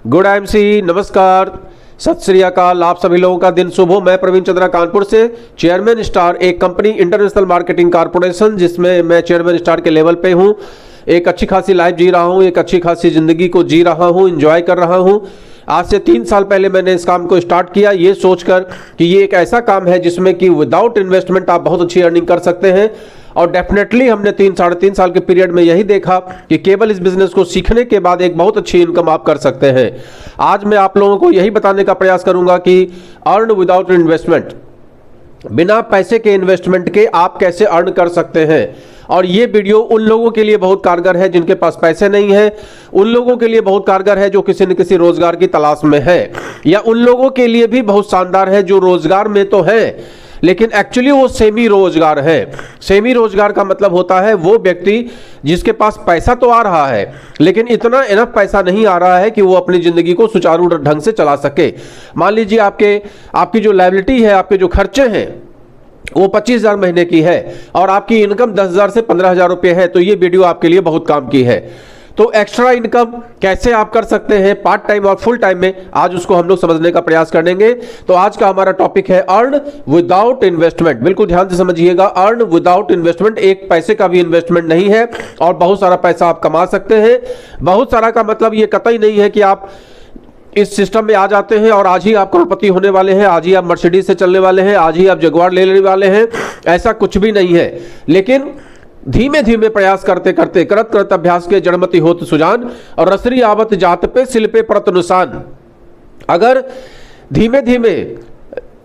Good MC, नमस्कार, सत श्री अकाल। आप सभी लोगों का दिन शुभ हो। मैं प्रवीण चंद्रा कानपुर से, चेयरमैन स्टार एक कंपनी इंटरनेशनल मार्केटिंग कॉर्पोरेशन, जिसमें मैं चेयरमैन स्टार के लेवल पे हूँ। एक अच्छी खासी लाइफ जी रहा हूँ, एक अच्छी खासी ज़िंदगी को जी रहा हूँ, एंजॉय कर रहा हूँ। आज से 3 साल पहले मैंने इस काम को स्टार्ट किया, ये सोचकर कि ये एक ऐसा काम है जिसमें कि विदाउट इन्वेस्टमेंट आप बहुत अच्छी अर्निंग कर सकते हैं। और डेफिनेटली हमने 3-3.5 साल के पीरियड में यही देखा कि केवल इस बिजनेस को सीखने के बाद एक बहुत अच्छी इनकम आप कर सकते हैं। आज मैं आप लोगों को यही बताने का प्रयास करूंगा कि अर्न विदाउट इन्वेस्टमेंट, बिना पैसे के इन्वेस्टमेंट के आप कैसे अर्न कर सकते हैं। और ये वीडियो उन लोगों के लिए बहुत कारगर है जिनके पास पैसे नहीं है, उन लोगों के लिए बहुत कारगर है जो किसी न किसी रोजगार की तलाश में है, या उन लोगों के लिए भी बहुत शानदार है जो रोजगार में तो है लेकिन एक्चुअली वो सेमी रोजगार है। सेमी रोजगार का मतलब होता है वो व्यक्ति जिसके पास पैसा तो आ रहा है लेकिन इतना इनफ पैसा नहीं आ रहा है कि वो अपनी जिंदगी को सुचारू ढंग से चला सके। मान लीजिए आपकी जो लायबिलिटी है, आपके जो खर्चे हैं वो 25,000 महीने की है और आपकी इनकम 10,000 से 15,000 रुपये है, तो ये वीडियो आपके लिए बहुत काम की है। तो एक्स्ट्रा इनकम कैसे आप कर सकते हैं पार्ट टाइम और फुल टाइम में, आज उसको हम लोग समझने का प्रयास करेंगे। तो आज का हमारा टॉपिक है अर्न विदाउट इन्वेस्टमेंट। बिल्कुल ध्यान से समझिएगा, अर्न विदाउट इन्वेस्टमेंट, एक पैसे का भी इन्वेस्टमेंट नहीं है और बहुत सारा पैसा आप कमा सकते हैं। बहुत सारा का मतलब ये कतई नहीं है कि आप इस सिस्टम में आ जाते हैं और आज ही आप करोड़पति होने वाले हैं, आज ही आप मर्सिडीज से चलने वाले हैं, आज ही आप जगुआर ले लेने वाले हैं, ऐसा कुछ भी नहीं है। लेकिन धीमे धीमे प्रयास करते करते, करत करत अभ्यास के जड़मति होत सुजान, और रसरी आवत जात पे सिल पे परत नुसान। अगर धीमे धीमे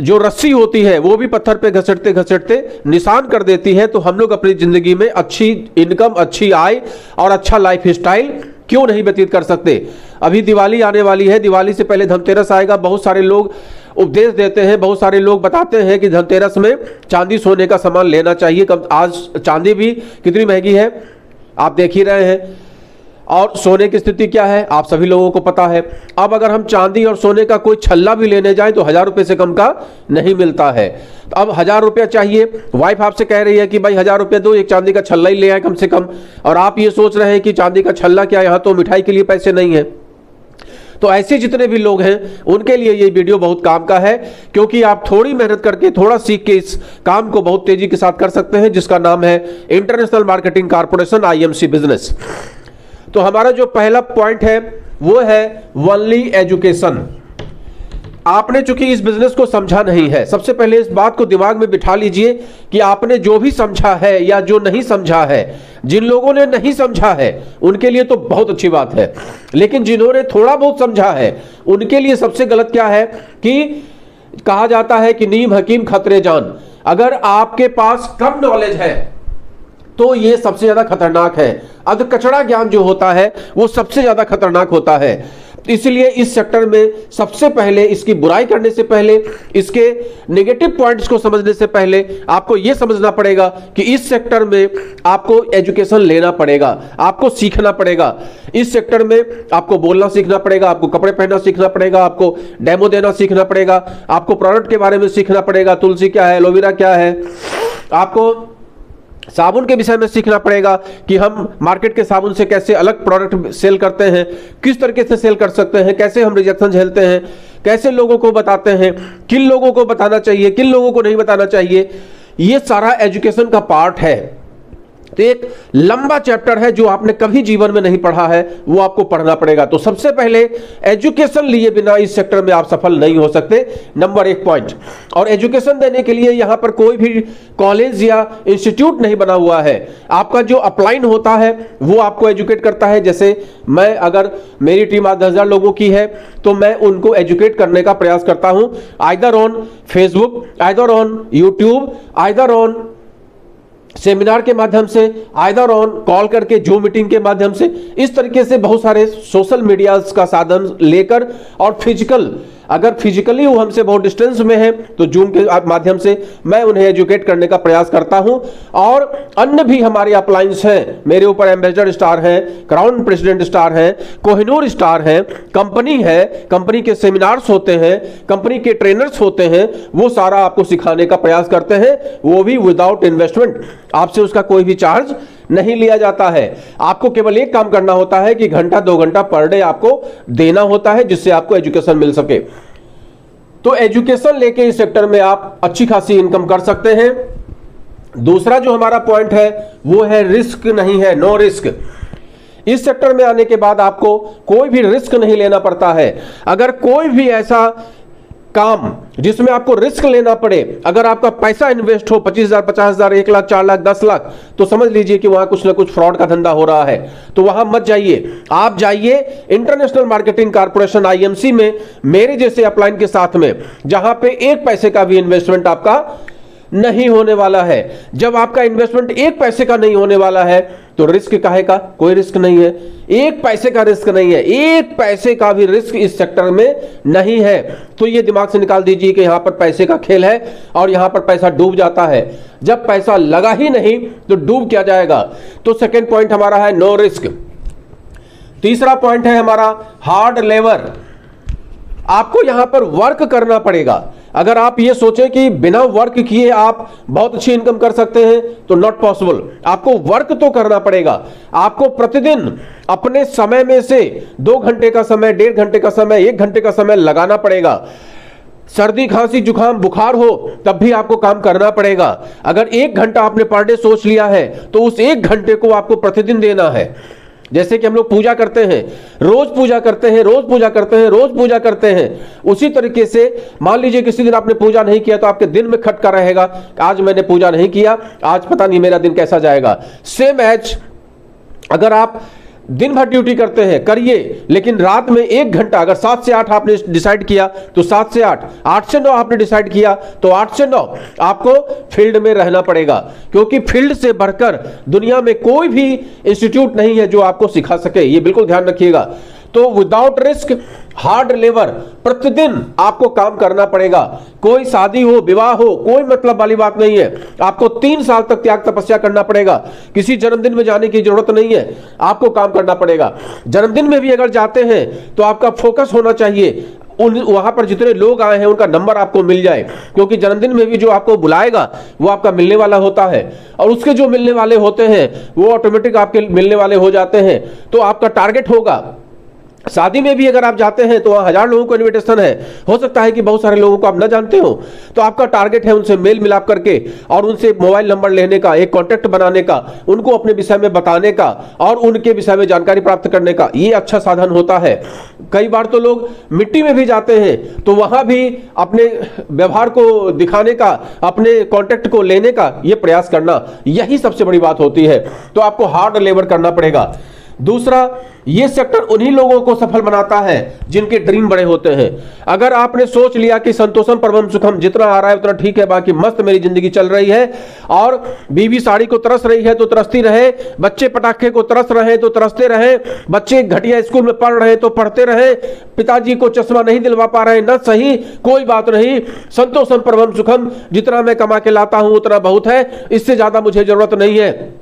जो रस्सी होती है वो भी पत्थर पे घसटते घसटते निशान कर देती है, तो हम लोग अपनी जिंदगी में अच्छी इनकम, अच्छी आय और अच्छा लाइफ स्टाइल क्यों नहीं व्यतीत कर सकते। अभी दिवाली आने वाली है, दिवाली से पहले धनतेरस आएगा। बहुत सारे लोग उपदेश देते हैं, बहुत सारे लोग बताते हैं कि धनतेरस में चांदी सोने का सामान लेना चाहिए। कब आज चांदी भी कितनी महंगी है आप देख ही रहे हैं, और सोने की स्थिति क्या है आप सभी लोगों को पता है। अब अगर हम चांदी और सोने का कोई छल्ला भी लेने जाएं तो 1,000 रुपये से कम का नहीं मिलता है। तो अब 1,000 रुपया चाहिए, वाइफ आपसे कह रही है कि भाई 1,000 रुपये दो, एक चांदी का छल्ला ही ले आए कम से कम, और आप ये सोच रहे हैं कि चांदी का छल्ला क्या, यहाँ तो मिठाई के लिए पैसे नहीं है। तो ऐसे जितने भी लोग हैं उनके लिए ये वीडियो बहुत काम का है, क्योंकि आप थोड़ी मेहनत करके, थोड़ा सीख के इस काम को बहुत तेजी के साथ कर सकते हैं, जिसका नाम है international marketing corporation, IMC business. तो हमारा जो पहला पॉइंट है वो है ओनली एजुकेशन। आपने चूंकि इस बिजनेस को समझा नहीं है, सबसे पहले इस बात को दिमाग में बिठा लीजिए कि आपने जो भी समझा है या जो नहीं समझा है, जिन लोगों ने नहीं समझा है उनके लिए तो बहुत अच्छी बात है, लेकिन जिन्होंने थोड़ा बहुत समझा है उनके लिए सबसे गलत क्या है कि कहा जाता है कि नीम हकीम खतरे जान। अगर आपके पास कम नॉलेज है तो ये सबसे ज्यादा खतरनाक है। अध कचड़ा ज्ञान जो होता है वो सबसे ज्यादा खतरनाक होता है। इसलिए इस सेक्टर में सबसे पहले, इसकी बुराई करने से पहले, इसके नेगेटिव पॉइंट्स को समझने से पहले आपको यह समझना पड़ेगा कि इस सेक्टर में आपको एजुकेशन लेना पड़ेगा, आपको सीखना पड़ेगा। इस सेक्टर में आपको बोलना सीखना पड़ेगा, आपको कपड़े पहनना सीखना पड़ेगा, आपको डेमो देना सीखना पड़ेगा, आपको प्रोडक्ट के बारे में सीखना पड़ेगा, तुलसी क्या है, एलोवेरा क्या है, आपको साबुन के विषय में सीखना पड़ेगा कि हम मार्केट के साबुन से कैसे अलग प्रोडक्ट सेल करते हैं, किस तरीके से सेल कर सकते हैं, कैसे हम रिजेक्शन झेलते हैं, कैसे लोगों को बताते हैं, किन लोगों को बताना चाहिए, किन लोगों को नहीं बताना चाहिए। ये सारा एजुकेशन का पार्ट है। तो एक लंबा चैप्टर है जो आपने कभी जीवन में नहीं पढ़ा है, वो आपको पढ़ना पड़ेगा। तो सबसे पहले एजुकेशन लिए बिना इस सेक्टर में आप सफल नहीं हो सकते, नंबर 1 पॉइंट। और एजुकेशन देने के लिए यहां पर कोई भी कॉलेज या इंस्टीट्यूट नहीं बना हुआ है। आपका जो अपलाइन होता है वो आपको एजुकेट करता है। जैसे मैं, अगर मेरी टीम 10,000 लोगों की है तो मैं उनको एजुकेट करने का प्रयास करता हूं, either on Facebook, either on YouTube, either on seminar के माध्यम से, आइदर ऑन कॉल करके, जूम मीटिंग के माध्यम से, इस तरीके से बहुत सारे सोशल मीडिया का साधन लेकर, और फिजिकल, अगर फिजिकली वो हमसे बहुत डिस्टेंस में है तो जूम के माध्यम से मैं उन्हें एजुकेट करने का प्रयास करता हूं। और अन्य भी हमारे अपलाइंस हैं, मेरे ऊपर एम्बेसडर स्टार हैं, क्राउन प्रेसिडेंट स्टार हैं, कोहिनूर स्टार हैं, कंपनी है, कंपनी के सेमिनार्स होते हैं, कंपनी के ट्रेनर्स होते हैं, वो सारा आपको सिखाने का प्रयास करते हैं, वो भी विदाउट इन्वेस्टमेंट। आपसे उसका कोई भी चार्ज नहीं लिया जाता है। आपको केवल एक काम करना होता है कि घंटा 2 घंटा पर डे आपको देना होता है, जिससे आपको एजुकेशन मिल सके। तो एजुकेशन लेके इस सेक्टर में आप अच्छी खासी इनकम कर सकते हैं। दूसरा जो हमारा पॉइंट है वो है रिस्क नहीं है, नो रिस्क। इस सेक्टर में आने के बाद आपको कोई भी रिस्क नहीं लेना पड़ता है। अगर कोई भी ऐसा काम जिसमें आपको रिस्क लेना पड़े, अगर आपका पैसा इन्वेस्ट हो 25,000, 50,000, 1 लाख, 4 लाख, 10 लाख, तो समझ लीजिए कि वहां कुछ ना कुछ फ्रॉड का धंधा हो रहा है। तो वहां मत जाइए, आप जाइए इंटरनेशनल मार्केटिंग कॉर्पोरेशन IMC में मेरे जैसे अपलाइन के साथ में, जहां पे 1 पैसे का भी इन्वेस्टमेंट आपका नहीं होने वाला है। जब आपका इन्वेस्टमेंट 1 पैसे का नहीं होने वाला है तो रिस्क काहे का? कोई रिस्क नहीं है। 1 पैसे का रिस्क नहीं है, 1 पैसे का भी रिस्क इस सेक्टर में नहीं है। तो ये दिमाग से निकाल दीजिए कि यहां पर पैसे का खेल है और यहां पर पैसा डूब जाता है। जब पैसा लगा ही नहीं तो डूब क्या जाएगा? तो सेकेंड पॉइंट हमारा है नो रिस्क। तीसरा पॉइंट है हमारा हार्ड लेबर। आपको यहां पर वर्क करना पड़ेगा। अगर आप ये सोचें कि बिना वर्क किए आप बहुत अच्छी इनकम कर सकते हैं तो नॉट पॉसिबल। आपको वर्क तो करना पड़ेगा। आपको प्रतिदिन अपने समय में से 2 घंटे का समय, 1.5 घंटे का समय, 1 घंटे का समय लगाना पड़ेगा। सर्दी, खांसी, जुकाम, बुखार हो तब भी आपको काम करना पड़ेगा। अगर 1 घंटा आपने पर डे सोच लिया है तो उस 1 घंटे को आपको प्रतिदिन देना है। जैसे कि हम लोग पूजा करते हैं, रोज पूजा करते हैं, रोज पूजा करते हैं, रोज पूजा करते हैं, उसी तरीके से मान लीजिए किसी दिन आपने पूजा नहीं किया तो आपके दिन में खटका रहेगा, आज मैंने पूजा नहीं किया, आज पता नहीं मेरा दिन कैसा जाएगा। सेम एज अगर आप दिन भर ड्यूटी करते हैं, करिए, लेकिन रात में 1 घंटा, अगर 7 से 8 आपने डिसाइड किया तो 7 से 8, 8 से 9 आपने डिसाइड किया तो 8 से 9 आपको फील्ड में रहना पड़ेगा। क्योंकि फील्ड से बढ़कर दुनिया में कोई भी इंस्टीट्यूट नहीं है जो आपको सिखा सके, ये बिल्कुल ध्यान रखिएगा। तो विदाउट रिस्क, हार्ड लेबर, प्रतिदिन आपको काम करना पड़ेगा। कोई शादी हो, विवाह हो, कोई मतलब वाली बात नहीं है। आपको 3 साल तक त्याग तपस्या करना पड़ेगा। किसी जन्मदिन में जाने की जरूरत नहीं है, आपको काम करना पड़ेगा। जन्मदिन में भी अगर जाते हैं तो आपका फोकस होना चाहिए, वहां पर जितने लोग आए हैं उनका नंबर आपको मिल जाए। क्योंकि जन्मदिन में भी जो आपको बुलाएगा वो आपका मिलने वाला होता है, और उसके जो मिलने वाले होते हैं वो ऑटोमेटिक आपके मिलने वाले हो जाते हैं। तो आपका टारगेट होगा। शादी में भी अगर आप जाते हैं तो वहां 1000 लोगों को इनविटेशन है, हो सकता है कि बहुत सारे लोगों को आप ना जानते हो, तो आपका टारगेट है उनसे मेल मिलाप करके और उनसे मोबाइल नंबर लेने का, एक कॉन्टेक्ट बनाने का, उनको अपने विषय में बताने का और उनके विषय में जानकारी प्राप्त करने का। ये अच्छा साधन होता है। कई बार तो लोग मिट्टी में भी जाते हैं तो वहां भी अपने व्यवहार को दिखाने का, अपने कॉन्टेक्ट को लेने का ये प्रयास करना, यही सबसे बड़ी बात होती है। तो आपको हार्ड लेबर करना पड़ेगा। दूसरा, ये सेक्टर उन्हीं लोगों को सफल बनाता है जिनके ड्रीम बड़े होते हैं। अगर आपने सोच लिया कि संतोषम परमम सुखम, जितना आ रहा है उतना ठीक है, बाकी मस्त मेरी जिंदगी चल रही है, और बीवी साड़ी को तरस रही है तो तरसती रहे, बच्चे पटाखे को तरस रहे तो तरसते रहे, बच्चे घटिया स्कूल में पढ़ रहे तो पढ़ते रहे, पिताजी को चश्मा नहीं दिलवा पा रहे ना, सही, कोई बात नहीं, संतोषम परमम सुखम, जितना मैं कमा के लाता हूं उतना बहुत है, इससे ज्यादा मुझे जरूरत नहीं है।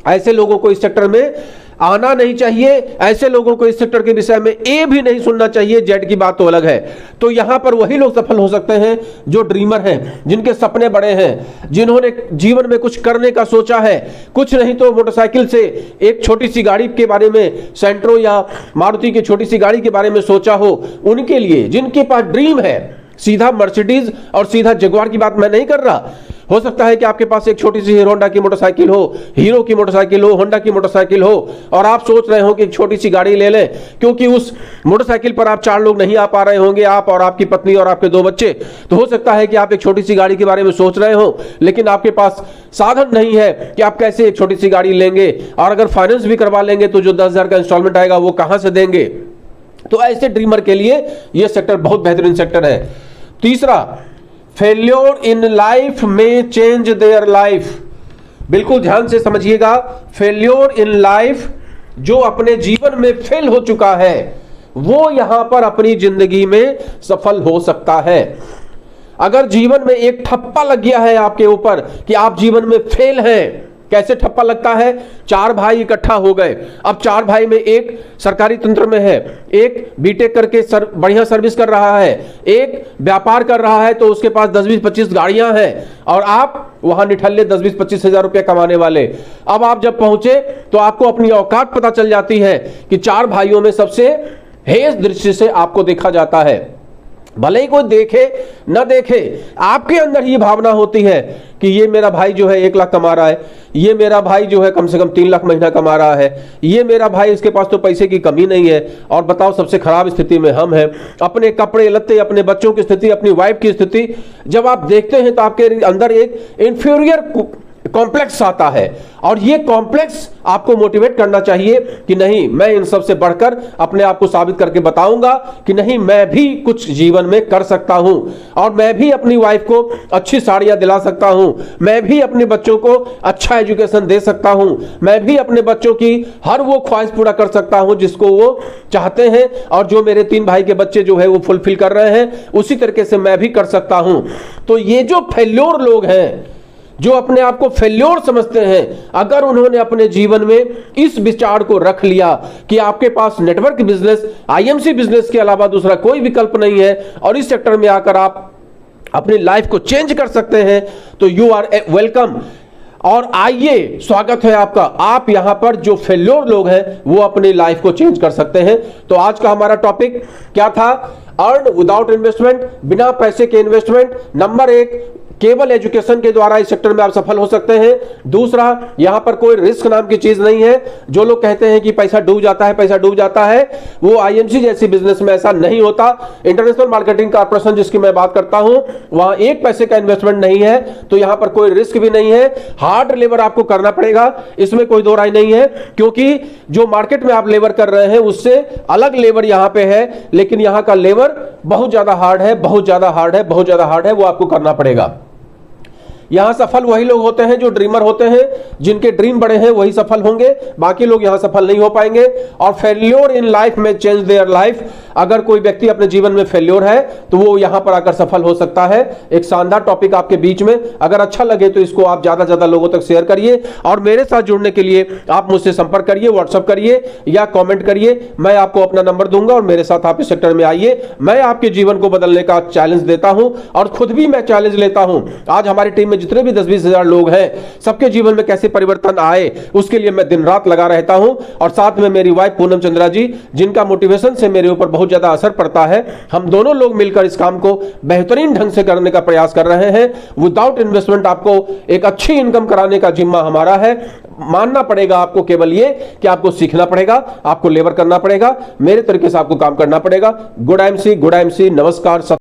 ऐसे लोगों को इस सेक्टर में आना नहीं चाहिए। ऐसे लोगों को इस सेक्टर के विषय में ए भी नहीं सुनना चाहिए, जेड की बात तो अलग है। तो यहां पर वही लोग सफल हो सकते हैं जो ड्रीमर हैं, जिनके सपने बड़े हैं, जिन्होंने जीवन में कुछ करने का सोचा है, कुछ नहीं तो मोटरसाइकिल से एक छोटी सी गाड़ी के बारे में, सेंट्रो या मारुति की छोटी सी गाड़ी के बारे में सोचा हो, उनके लिए, जिनके पास ड्रीम है। सीधा मर्सिडीज और सीधा जगुआर की बात मैं नहीं कर रहा। हो सकता है कि आपके पास एक छोटी सी हीरो होंडा की मोटरसाइकिल हो, हीरो की मोटरसाइकिल हो, होंडा की मोटरसाइकिल हो, और आप सोच रहे हो कि एक छोटी सी गाड़ी ले लें, क्योंकि उस मोटरसाइकिल पर आप 4 लोग नहीं आ पा रहे होंगे, आप और आपकी पत्नी और आपके 2 बच्चे। तो हो सकता है कि आप एक छोटी सी गाड़ी के बारे में सोच रहे हो, लेकिन आपके पास साधन नहीं है कि आप कैसे एक छोटी सी गाड़ी लेंगे, और अगर फाइनेंस भी करवा लेंगे तो जो 10,000 का इंस्टॉलमेंट आएगा वो कहां से देंगे। तो ऐसे ड्रीमर के लिए यह सेक्टर बहुत बेहतरीन सेक्टर है। तीसरा, फेल्योर इन लाइफ में चेंज देयर लाइफ। बिल्कुल ध्यान से समझिएगा, फेल्योर इन लाइफ, जो अपने जीवन में फेल हो चुका है वो यहां पर अपनी जिंदगी में सफल हो सकता है। अगर जीवन में एक ठप्पा लग गया है आपके ऊपर कि आप जीवन में फेल हैं, कैसे ठप्पा लगता है? 4 भाई इकट्ठा हो गए। अब 4 भाई में एक सरकारी तंत्र में है, एक बीटेक करके बढ़िया सर्विस कर रहा है, एक व्यापार कर रहा है, तो उसके पास 10-20-25 गाड़ियां हैं, और आप वहां निठल्ले 10-20-25 हजार रुपया कमाने वाले। अब आप जब पहुंचे तो आपको अपनी औकात पता चल जाती है कि 4 भाइयों में सबसे हेय दृष्टि से आपको देखा जाता है। भले ही कोई देखे न देखे, आपके अंदर ये भावना होती है कि ये मेरा भाई जो है 1 लाख कमा रहा है, ये मेरा भाई जो है कम से कम 3 लाख महीना कमा रहा है, ये मेरा भाई, इसके पास तो पैसे की कमी नहीं है। और बताओ, सबसे खराब स्थिति में हम हैं। अपने कपड़े लत्ते, अपने बच्चों की स्थिति, अपनी वाइफ की स्थिति जब आप देखते हैं तो आपके अंदर एक इंफीरियर कॉम्प्लेक्स आता है, और ये कॉम्प्लेक्स आपको मोटिवेट करना चाहिए कि नहीं, मैं इन सब से बढ़कर अपने आप को साबित करके बताऊंगा कि नहीं, मैं भी कुछ जीवन में कर सकता हूं, और मैं भी अपनी वाइफ को अच्छी साड़ियां दिला सकता हूं, मैं भी अपने बच्चों को अच्छा एजुकेशन दे सकता हूं, मैं भी अपने बच्चों की हर वो ख्वाहिश पूरा कर सकता हूं जिसको वो चाहते हैं, और जो मेरे 3 भाई के बच्चे जो है वो फुलफिल कर रहे हैं, उसी तरीके से मैं भी कर सकता हूं। तो ये जो फेल्योर लोग हैं, जो अपने आप को फेल्योर समझते हैं, अगर उन्होंने अपने जीवन में इस विचार को रख लिया कि आपके पास नेटवर्क बिजनेस, आईएमसी बिजनेस के अलावा दूसरा कोई विकल्प नहीं है, और इस सेक्टर में आकर आप अपनी लाइफ को चेंज कर सकते हैं, तो यू आर वेलकम। और आइए, स्वागत है आपका। आप यहां पर जो फेल्योर लोग हैं वो अपनी लाइफ को चेंज कर सकते हैं। तो आज का हमारा टॉपिक क्या था? अर्न विदाउट इन्वेस्टमेंट, बिना पैसे के इन्वेस्टमेंट। नंबर 1, केवल एजुकेशन के द्वारा इस सेक्टर में आप सफल हो सकते हैं। दूसरा, यहां पर कोई रिस्क नाम की चीज नहीं है। जो लोग कहते हैं कि पैसा डूब जाता है, पैसा डूब जाता है, वो आईएमसी जैसी बिजनेस में ऐसा नहीं होता। इंटरनेशनल मार्केटिंग कॉर्पोरेशन जिसकी मैं बात करता हूं, वहां 1 पैसे का इन्वेस्टमेंट नहीं है, तो यहां पर कोई रिस्क भी नहीं है। हार्ड लेबर आपको करना पड़ेगा, इसमें कोई दो राय नहीं है, क्योंकि जो मार्केट में आप लेबर कर रहे हैं उससे अलग लेबर यहां पे है, लेकिन यहां का लेबर बहुत ज्यादा हार्ड है, बहुत ज्यादा हार्ड है, बहुत ज्यादा हार्ड है, वो आपको करना पड़ेगा। यहां सफल वही लोग होते हैं जो ड्रीमर होते हैं, जिनके ड्रीम बड़े हैं वही सफल होंगे, बाकी लोग यहां सफल नहीं हो पाएंगे। और फेल्योर इन लाइफ में चेंज देयर लाइफ। अगर कोई व्यक्ति अपने जीवन में फेल्योर है तो वो यहां पर आकर सफल हो सकता है। एक शानदार टॉपिक आपके बीच में, अगर अच्छा लगे तो इसको आप ज्यादा ज्यादा लोगों तक शेयर करिए, और मेरे साथ जुड़ने के लिए आप मुझसे संपर्क करिए, व्हाट्सअप करिए या कॉमेंट करिए। मैं आपको अपना नंबर दूंगा और मेरे साथ आप इस सेक्टर में आइए। मैं आपके जीवन को बदलने का चैलेंज देता हूं, और खुद भी मैं चैलेंज लेता हूं। आज हमारी टीम जितने भी 10-20 हजार लोग हैं, सबके जीवन में कैसे परिवर्तन आए उसके लिए मैं दिन रात लगा रहता हूं। और साथ में मेरी वाइफ पूनम चंद्रा जी, जिनका मोटिवेशन से मेरे ऊपर बहुत ज्यादा असर पड़ता है। हम दोनों लोग मिलकर इस काम को बेहतरीन ढंग से करने का प्रयास कर रहे हैं। विदाउट इन्वेस्टमेंट आपको एक अच्छी इनकम कराने का जिम्मा हमारा है। मानना पड़ेगा आपको केवल ये कि आपको सीखना पड़ेगा, आपको लेबर करना पड़ेगा, मेरे तरीके से आपको काम करना पड़ेगा। गुड आईएमसी, नमस्कार।